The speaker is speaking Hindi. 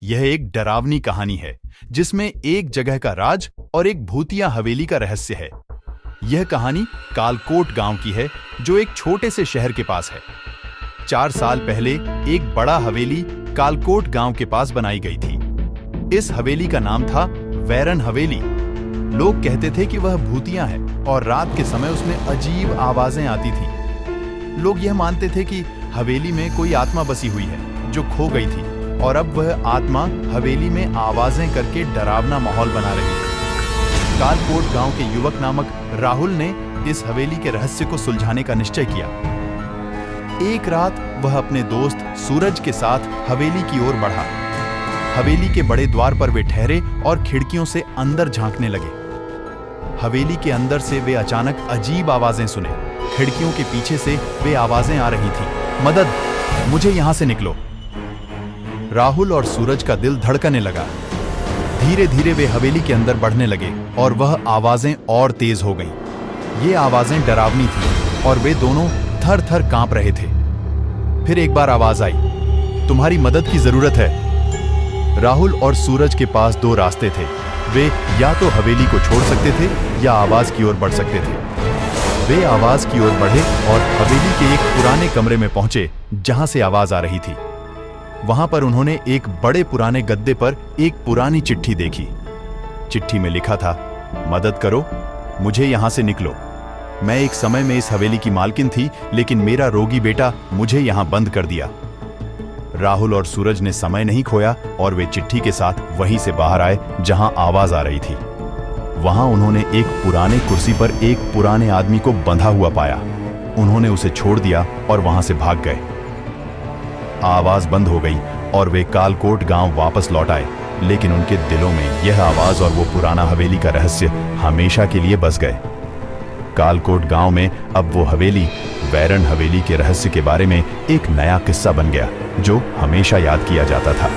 यह एक डरावनी कहानी है जिसमें एक जगह का राज और एक भूतिया हवेली का रहस्य है। यह कहानी कालकोट गांव की है जो एक छोटे से शहर के पास है। 4 साल पहले एक बड़ा हवेली कालकोट गांव के पास बनाई गई थी। इस हवेली का नाम था वैरन हवेली। लोग कहते थे कि वह भूतिया है और रात के समय उसमें अजीब आवाजें आती थी। लोग यह मानते थे कि हवेली में कोई आत्मा बसी हुई है जो खो गई थी और अब वह आत्मा हवेली में आवाजें करके डरावना माहौल बना रही है। कालकोट गांव के युवक नामक राहुल ने इस हवेली के रहस्य को सुलझाने का निश्चय किया। एक रात वह अपने दोस्त सूरज के साथ हवेली की ओर बढ़ा। हवेली के बड़े द्वार पर वे ठहरे और खिड़कियों से अंदर झांकने लगे। हवेली के अंदर से वे अचानक अजीब आवाजें सुने। खिड़कियों के पीछे से वे आवाजें आ रही थीं। मदद, मुझे यहां से निकलो। राहुल और सूरज का दिल धड़कने लगा। धीरे धीरे वे हवेली के अंदर बढ़ने लगे और वह आवाजें और तेज हो गईं। ये आवाजें डरावनी थीं और वे दोनों थर थर कांप रहे थे। फिर एक बार आवाज आई, तुम्हारी मदद की जरूरत है। राहुल और सूरज के पास 2 रास्ते थे। वे या तो हवेली को छोड़ सकते थे या आवाज की ओर बढ़ सकते थे। वे आवाज की ओर बढ़े और हवेली के एक पुराने कमरे में पहुंचे जहां से आवाज आ रही थी। वहां पर उन्होंने एक बड़े पुराने गद्दे पर एक पुरानी चिट्ठी देखी। चिट्ठी में लिखा था, मदद करो, मुझे यहां से निकलो। मैं एक समय में इस हवेली की मालकिन थी, लेकिन मेरा रोगी बेटा मुझे यहां बंद कर दिया। राहुल और सूरज ने समय नहीं खोया और वे चिट्ठी के साथ वहीं से बाहर आए जहां आवाज आ रही थी। वहां उन्होंने एक पुराने कुर्सी पर एक पुराने आदमी को बंधा हुआ पाया। उन्होंने उसे छोड़ दिया और वहां से भाग गए। आवाज बंद हो गई और वे कालकोट गांव वापस लौट आए, लेकिन उनके दिलों में यह आवाज और वो पुराना हवेली का रहस्य हमेशा के लिए बस गए। कालकोट गांव में अब वो हवेली, वैरन हवेली के रहस्य के बारे में एक नया किस्सा बन गया जो हमेशा याद किया जाता था।